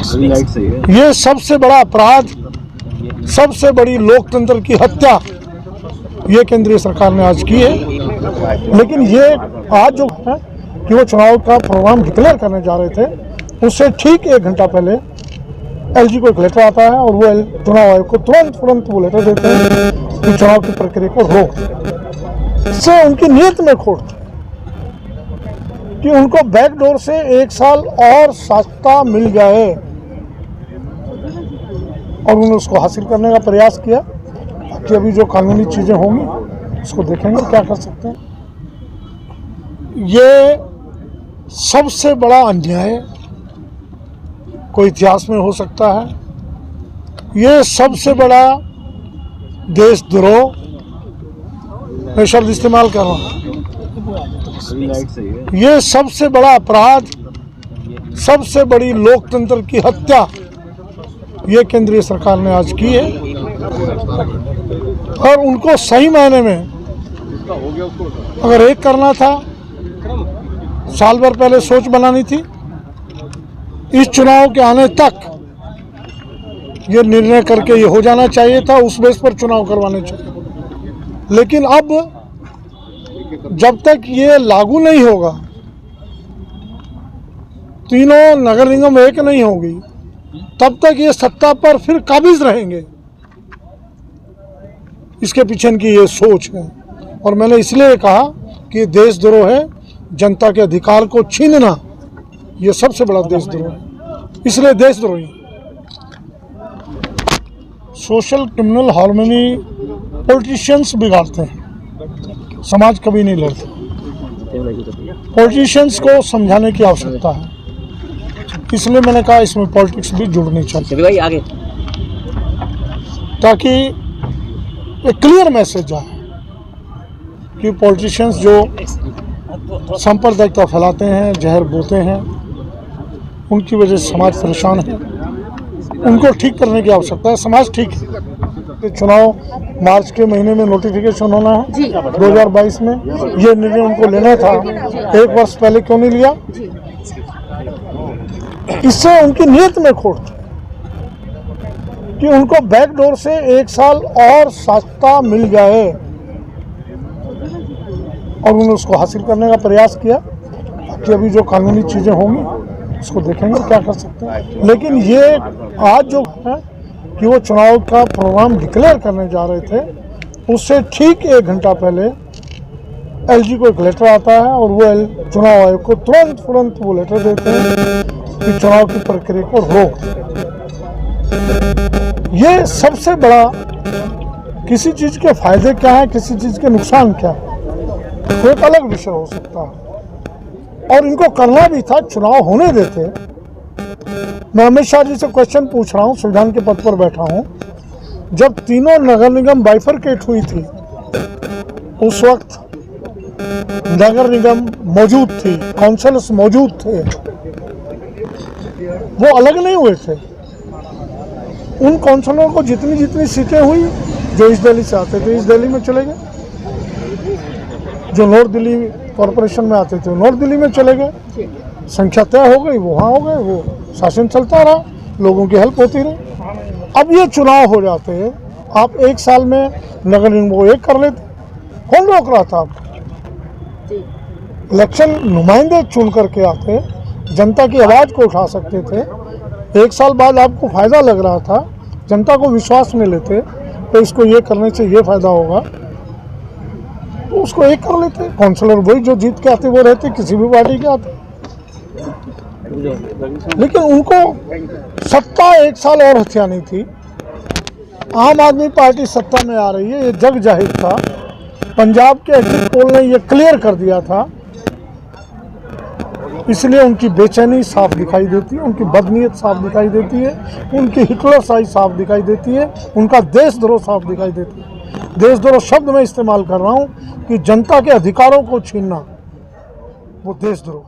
ये सबसे बड़ा अपराध, सबसे बड़ी लोकतंत्र की हत्या ये केंद्रीय सरकार ने आज की है। लेकिन ये आज जो है कि वो चुनाव का प्रोग्राम डिक्लेयर करने जा रहे थे, उससे ठीक 1 घंटा पहले एलजी को एक लेटर आता है और वो चुनाव आयोग को तुरंत वो लेटर देते हैं कि चुनाव की प्रक्रिया को रोक दें। इससे उनकी नीयत में खोट थी कि उनको बैकडोर से 1 साल और सत्ता मिल जाए और उन्होंने उसको हासिल करने का प्रयास किया। कि अभी जो कानूनी चीज़ें होंगी उसको देखेंगे क्या कर सकते हैं। ये सबसे बड़ा अन्याय कोई इतिहास में हो सकता है। ये सबसे बड़ा देशद्रोह, मैं शब्द इस्तेमाल कर रहा हूँ, ये सबसे बड़ा अपराध, सबसे बड़ी लोकतंत्र की हत्या ये केंद्रीय सरकार ने आज की है। और उनको सही मायने में अगर एक करना था, साल भर पहले सोच बनानी थी, इस चुनाव के आने तक ये निर्णय करके ये हो जाना चाहिए था, उस बेस पर चुनाव करवाने चाहिए। लेकिन अब जब तक ये लागू नहीं होगा, तीनों नगर निगम एक नहीं होगी, तब तक ये सत्ता पर फिर काबिज रहेंगे। इसके पीछे इनकी ये सोच है। और मैंने इसलिए कहा कि देशद्रोह है, जनता के अधिकार को छीनना ये सबसे बड़ा देशद्रोह है, इसलिए देशद्रोही। सोशल क्रिमिनल हार्मनी पॉलिटिशियंस बिगाड़ते हैं, समाज कभी नहीं लड़ते। पॉलिटिशियंस को समझाने की आवश्यकता है, इसलिए मैंने कहा इसमें पॉलिटिक्स भी जुड़नी चाहिए ताकि एक क्लियर मैसेज जाए कि पॉलिटिशियंस जो सांप्रदायिकता फैलाते हैं, जहर बोते हैं, उनकी वजह से समाज परेशान है। उनको ठीक करने की आवश्यकता है। समाज ठीक है। चुनाव मार्च के महीने में नोटिफिकेशन होना है 2022 में। ये निर्णय उनको लेना था, 1 वर्ष पहले क्यों नहीं लिया? इससे उनकी नीयत में खोट थी कि उनको बैकडोर से 1 साल और सत्ता मिल जाए और उन्होंने उसको हासिल करने का प्रयास किया। कि अभी जो कानूनी चीज़ें होंगी उसको देखेंगे क्या कर सकते हैं। लेकिन ये आज जो है कि वो चुनाव का प्रोग्राम डिक्लेयर करने जा रहे थे, उससे ठीक 1 घंटा पहले एलजी को एक लेटर आता है और वो चुनाव आयोग को तुरंत वो लेटर देते हैं कि चुनाव की प्रक्रिया को रोक दें। ये सबसे बड़ा, किसी चीज के फायदे क्या है, किसी चीज के नुकसान क्या है, तो एक अलग विषय हो सकता है। और इनको करना भी था, चुनाव होने देते। मैं अमित शाह जी से क्वेश्चन पूछ रहा हूँ, संविधान के पद पर बैठा हूँ। जब तीनों नगर निगम बाइफरकेट हुई थी, उस वक्त नगर निगम मौजूद थी, काउंसिलर्स मौजूद थे, वो अलग नहीं हुए थे। उन काउंसिलरों को जितनी सीटें हुई, जो इस दिल्ली से आते थे इस दिल्ली में चले गए, जो नॉर्थ दिल्ली कॉरपोरेशन में आते थे नॉर्थ दिल्ली में चले गए। संख्या तय हो गई, वो वहाँ हो गए, वो शासन चलता रहा, लोगों की हेल्प होती रही। अब ये चुनाव हो जाते हैं, आप 1 साल में नगर निगम को एक कर लेते, कौन रोक रहा था आपको? इलेक्शन नुमाइंदे चुन करके आते, जनता की आवाज़ को उठा सकते थे। 1 साल बाद आपको फ़ायदा लग रहा था, जनता को विश्वास में लेते तो इसको ये करने से ये फ़ायदा होगा, तो उसको एक कर लेते। काउंसलर वही जो जीत के आते वो रहते, किसी भी पार्टी के आते। लेकिन उनको सत्ता 1 साल और हथियानी थी। आम आदमी पार्टी सत्ता में आ रही है, ये जग जाहिर था। पंजाब के एग्जिट पोल ने ये क्लियर कर दिया था, इसलिए उनकी बेचैनी साफ दिखाई देती है, उनकी बदनीयत साफ दिखाई देती है, उनकी हिटलरशाही साफ दिखाई देती है, उनका देशद्रोह साफ दिखाई देती है। देशद्रोह शब्द मैं इस्तेमाल कर रहा हूँ कि जनता के अधिकारों को छीनना, वो देशद्रोह।